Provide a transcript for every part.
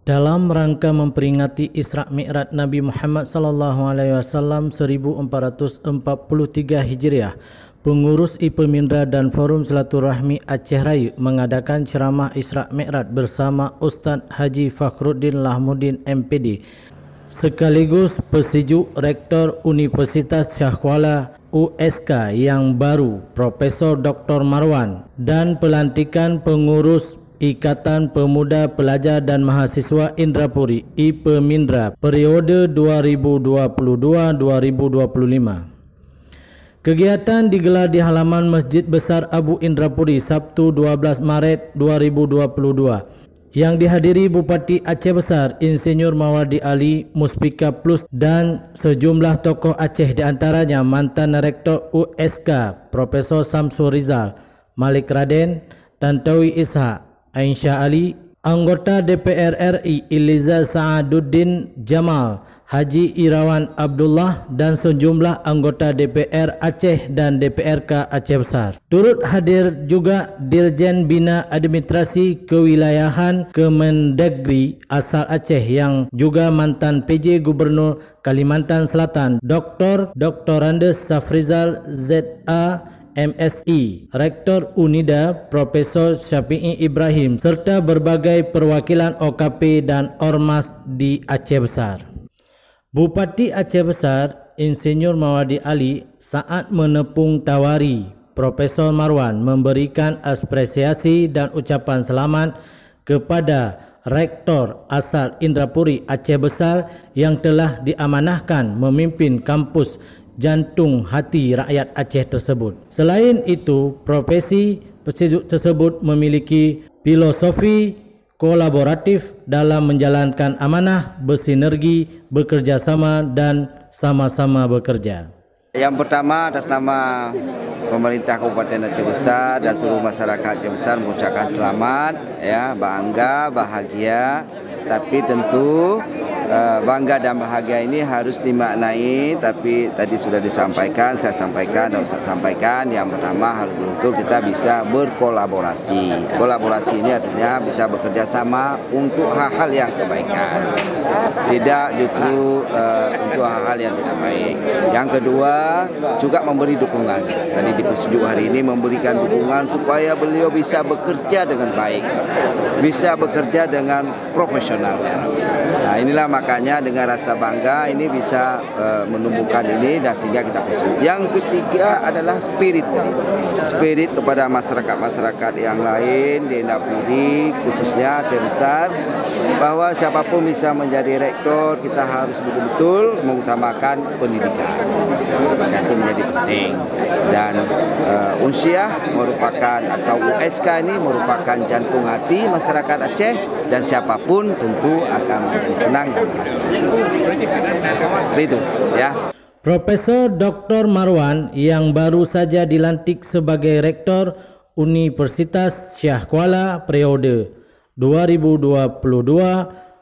Dalam rangka memperingati Isra Mi'raj Nabi Muhammad SAW 1443 Hijriah, pengurus IPMINDRA dan Forum Silaturahmi Aceh Raya mengadakan ceramah Isra Mi'raj bersama Ustaz Haji Fakhruddin Lahmuddin MPD sekaligus Persiju Rektor Universitas Shah Kuala USK yang baru Profesor Dr. Marwan dan pelantikan pengurus Ikatan Pemuda Pelajar dan Mahasiswa Indrapuri IPMINDRA periode 2022-2025. Kegiatan digelar di halaman Masjid Besar Abu Indrapuri Sabtu 12 Maret 2022 yang dihadiri Bupati Aceh Besar Insinyur Mawardi Ali Muspika Plus dan sejumlah tokoh Aceh, di antaranya mantan Rektor USK Profesor Samsul Rizal, Malik Raden, Tantowi Ishak, Aisyah Ali, anggota DPR RI Iliza Saaduddin Jamal, Haji Irawan Abdullah dan sejumlah anggota DPR Aceh dan DPRK Aceh Besar. Turut hadir juga Dirjen Bina Administrasi Kewilayahan Kemendagri asal Aceh yang juga mantan PJ Gubernur Kalimantan Selatan, Dr. Andes Safrizal ZA MSI, Rektor UNIDA Profesor Syafi'i Ibrahim serta berbagai perwakilan OKP dan Ormas di Aceh Besar. Bupati Aceh Besar Insinyur Mawardi Ali saat menepung tawari Profesor Marwan memberikan apresiasi dan ucapan selamat kepada Rektor asal Indrapuri Aceh Besar yang telah diamanahkan memimpin kampus jantung hati rakyat Aceh tersebut. Selain itu, profesi Persiju tersebut memiliki filosofi kolaboratif dalam menjalankan amanah, bersinergi, bekerjasama dan sama-sama bekerja. Yang pertama, atas nama pemerintah Kabupaten Aceh Besar dan seluruh masyarakat Aceh Besar mengucapkan selamat, bangga, bahagia. Tapi tentu bangga dan bahagia ini harus dimaknai, tapi tadi sudah disampaikan, saya sampaikan dan Ustaz sampaikan. Yang pertama, harus betul kita bisa berkolaborasi. Kolaborasi ini artinya bisa bekerja sama untuk hal-hal yang kebaikan, tidak justru untuk hal-hal yang tidak baik. Yang kedua, juga memberi dukungan. Tadi di Persiju hari ini memberikan dukungan supaya beliau bisa bekerja dengan baik, bisa bekerja dengan profesional. Nah, inilah makanya dengan rasa bangga ini bisa menumbuhkan ini dan sehingga kita Persiju. Yang ketiga adalah spirit kepada masyarakat yang lain di Indrapuri, khususnya Aceh Besar, bahwa siapapun bisa menjadi rektor, kita harus betul-betul mengutamakan pendidikan. Pendidikan itu menjadi penting, dan Unsiah merupakan atau USK ini merupakan jantung hati masyarakat Aceh, dan siapapun tentu akan menjadi senang. Seperti itu, ya. Profesor Dr. Marwan yang baru saja dilantik sebagai Rektor Universitas Shah Kuala periode 2022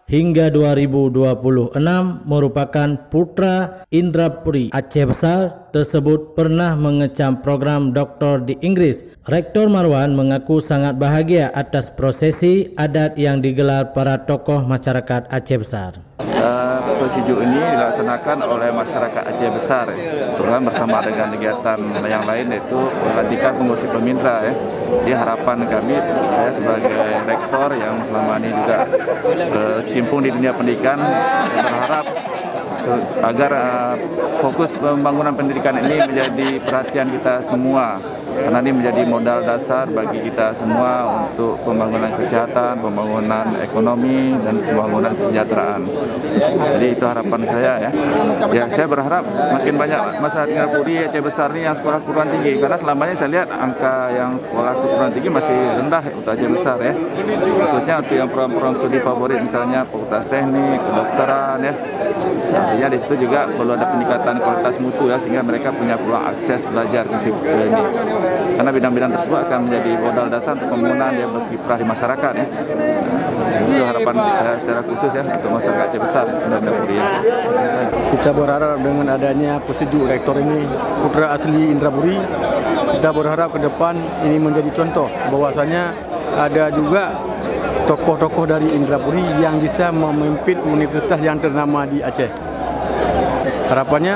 hingga 2026 merupakan putra Indrapuri Aceh Besar tersebut pernah mengecam program doktor di Inggris. Rektor Marwan mengaku sangat bahagia atas prosesi adat yang digelar para tokoh masyarakat Aceh Besar. Persiju ini dilaksanakan oleh masyarakat Aceh Besar, terutama bersama dengan kegiatan yang lain, yaitu pelantikan pengurus IPMINDRA. Jadi harapan kami, saya sebagai rektor yang selama ini juga berkecimpung di dunia pendidikan, berharap agar fokus pembangunan pendidikan ini menjadi perhatian kita semua, karena ini menjadi modal dasar bagi kita semua untuk pembangunan kesehatan, pembangunan ekonomi, dan pembangunan kesejahteraan. Jadi itu harapan saya, ya. Saya berharap makin banyak masyarakat Indrapuri Aceh Besar ini yang sekolah perguruan tinggi, karena selama ini saya lihat angka yang sekolah perguruan tinggi masih rendah untuk Aceh Besar, ya. Khususnya untuk yang program-program studi favorit, misalnya Fakultas Teknik, Kedokteran, ya. Artinya di situ juga perlu ada peningkatan kualitas mutu, ya, sehingga mereka punya peluang akses belajar ke situ ini. Karena bidang-bidang tersebut akan menjadi modal dasar untuk pembangunan yang berkiprah di masyarakat, ya. Itu harapan saya secara khusus, ya, untuk masyarakat Aceh Besar dan Indrapuri. Kita berharap dengan adanya Persiju rektor ini putra asli Indrapuri, kita berharap ke depan ini menjadi contoh bahwasanya ada juga tokoh-tokoh dari Indrapuri yang bisa memimpin universitas yang ternama di Aceh. Harapannya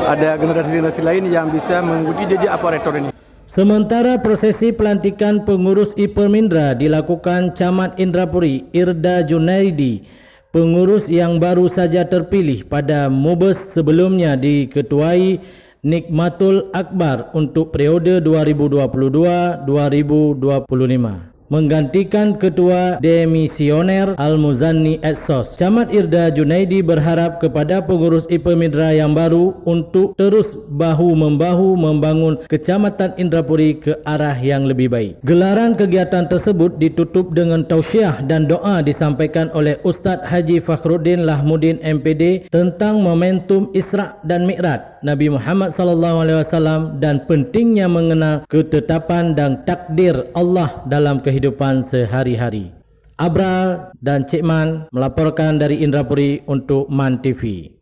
ada generasi-generasi lain yang bisa mengikuti jejak Pak Rektor ini. Sementara prosesi pelantikan pengurus IPERMINDRA dilakukan Camat Indrapuri Irda Junaidi, pengurus yang baru saja terpilih pada MUBES sebelumnya diketuai Nikmatul Akbar untuk periode 2022-2025. Menggantikan Ketua Demisioner Al-Muzanni Exos. Camat Irda Junaidi berharap kepada pengurus IPERMINDRA yang baru untuk terus bahu-membahu membangun Kecamatan Indrapuri ke arah yang lebih baik. Gelaran kegiatan tersebut ditutup dengan tausiah dan doa disampaikan oleh Ustaz Haji Fakhruddin Lahmudin MPD tentang momentum Isra' dan Mi'raj Nabi Muhammad SAW dan pentingnya mengenal ketetapan dan takdir Allah dalam kehidupan sehari-hari. Abrar dan Cik Man melaporkan dari Indrapuri untuk MAN TV.